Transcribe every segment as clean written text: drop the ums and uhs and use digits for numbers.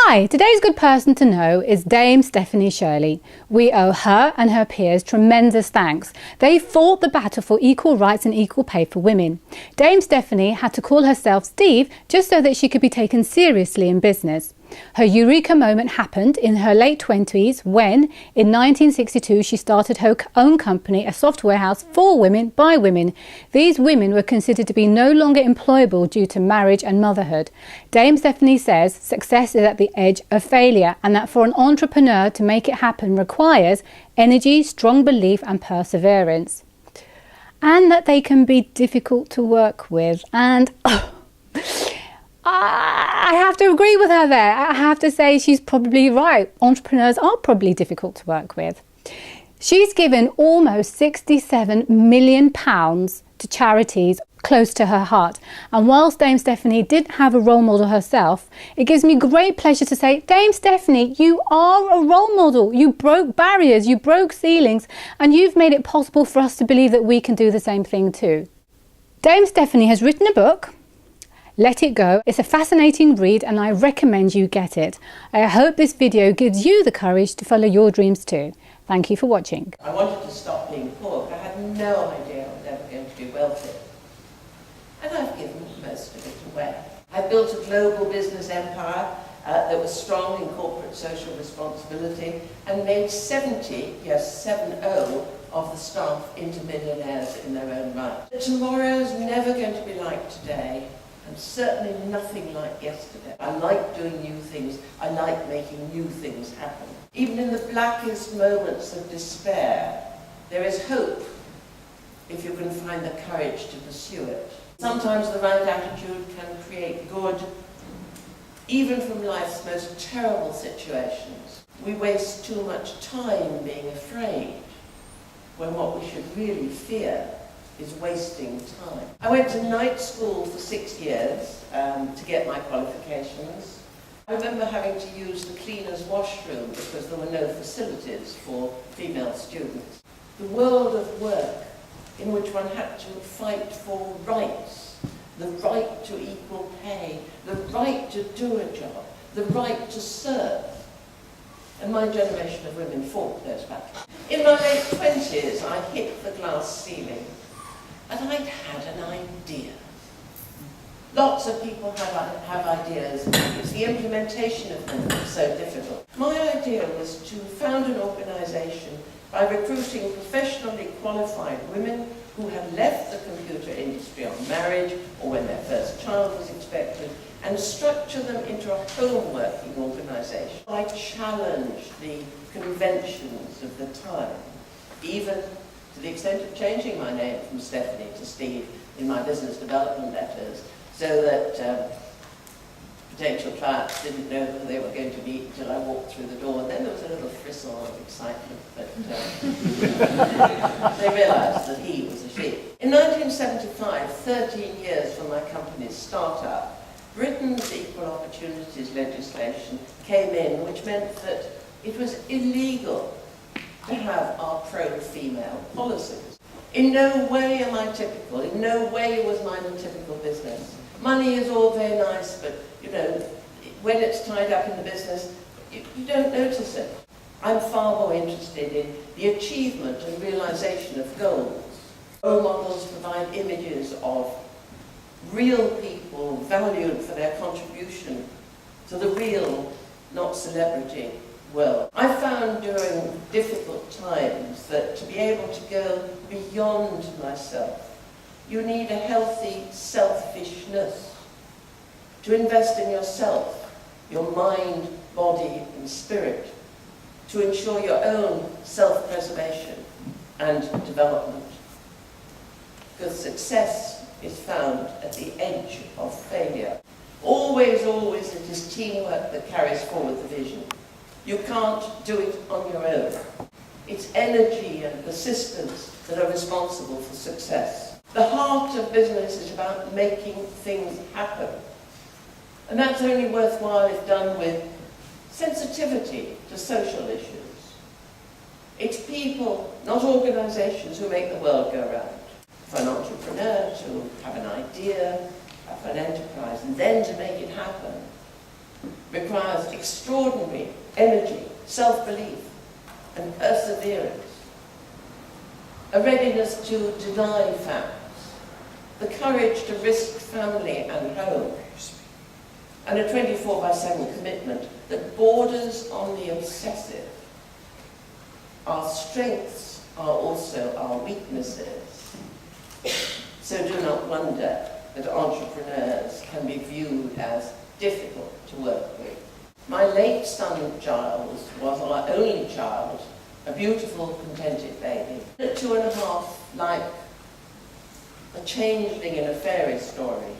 Hi, today's good person to know is Dame Stephanie Shirley. We owe her and her peers tremendous thanks. They fought the battle for equal rights and equal pay for women. Dame Stephanie had to call herself Steve just so that she could be taken seriously in business. Her eureka moment happened in her late 20s when, in 1962, she started her own company, a software house for women by women. These women were considered to be no longer employable due to marriage and motherhood. Dame Stephanie says success is at the edge of failure and that for an entrepreneur to make it happen requires energy, strong belief and perseverance. And that they can be difficult to work with. And I have to agree with her there. I have to say she's probably right. Entrepreneurs are probably difficult to work with. She's given almost £67 million to charities close to her heart. And whilst Dame Stephanie didn't have a role model herself, it gives me great pleasure to say, Dame Stephanie, you are a role model. You broke barriers, you broke ceilings, and you've made it possible for us to believe that we can do the same thing too. Dame Stephanie has written a book, Let It Go. It's a fascinating read and I recommend you get it. I hope this video gives you the courage to follow your dreams too. Thank you for watching. I wanted to stop being poor, but I had no idea I was ever going to be wealthy. And I've given most of it away. I built a global business empire that was strong in corporate social responsibility and made 70, yes 70, of the staff into millionaires in their own right. Tomorrow's never going to be like today. And certainly nothing like yesterday. I like doing new things. I like making new things happen. Even in the blackest moments of despair, there is hope if you can find the courage to pursue it. Sometimes the right attitude can create good, even from life's most terrible situations. We waste too much time being afraid, when what we should really fear is wasting time. I went to night school for 6 years to get my qualifications. I remember having to use the cleaner's washroom because there were no facilities for female students. The world of work in which one had to fight for rights, the right to equal pay, the right to do a job, the right to serve. And my generation of women fought those battles. In my late 20s, I hit the glass ceiling. And I'd had an idea. Lots of people have ideas. It's the implementation of them that's so difficult. My idea was to found an organisation by recruiting professionally qualified women who had left the computer industry on marriage or when their first child was expected and structure them into a home-working organisation. I challenged the conventions of the time, even to the extent of changing my name from Stephanie to Steve in my business development letters, so that potential clients didn't know who they were going to meet until I walked through the door. And then there was a little frisson of excitement, but they realised that he was a she. In 1975, 13 years from my company's start-up, Britain's Equal Opportunities legislation came in, which meant that it was illegal to have our pro-female policies. In no way am I typical. In no way was mine a typical business. Money is all very nice, but, you know, when it's tied up in the business, you don't notice it. I'm far more interested in the achievement and realization of goals. Role models provide images of real people valued for their contribution to the real, not celebrity, world. I found during difficult times that to be able to go beyond myself, you need a healthy selfishness. To invest in yourself, your mind, body and spirit, to ensure your own self-preservation and development. Because success is found at the edge of failure. Always, always it is teamwork that carries forward the vision. You can't do it on your own. It's energy and persistence that are responsible for success. The heart of business is about making things happen. And that's only worthwhile if done with sensitivity to social issues. It's people, not organizations, who make the world go round. For an entrepreneur to have an idea, have an enterprise, and then to make it happen, requires extraordinary energy, self-belief, and perseverance, a readiness to deny facts, the courage to risk family and home, and a 24/7 commitment that borders on the obsessive. Our strengths are also our weaknesses. So do not wonder that entrepreneurs can be viewed as difficult to work with. My late son Giles was our only child, a beautiful, contented baby. At 2.5, like a changeling in a fairy story,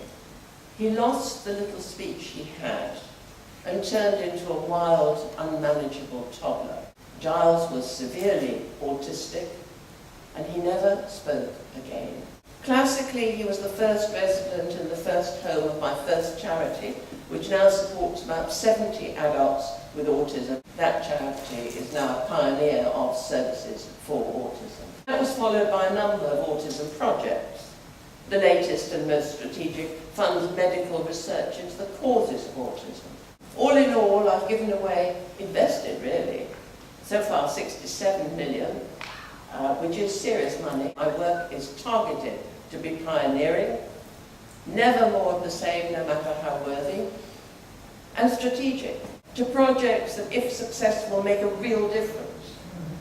he lost the little speech he had and turned into a wild, unmanageable toddler. Giles was severely autistic, and he never spoke again. Classically, he was the first resident in the first home of my first charity, which now supports about 70 adults with autism. That charity is now a pioneer of services for autism. That was followed by a number of autism projects. The latest and most strategic funds medical research into the causes of autism. All in all, I've given away, invested really, so far 67 million, which is serious money. My work is targeted to be pioneering, never more of the same, no matter how worthy, and strategic, to projects that, if successful, make a real difference,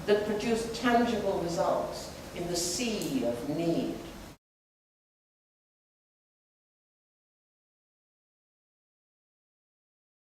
that produce tangible results in the sea of need.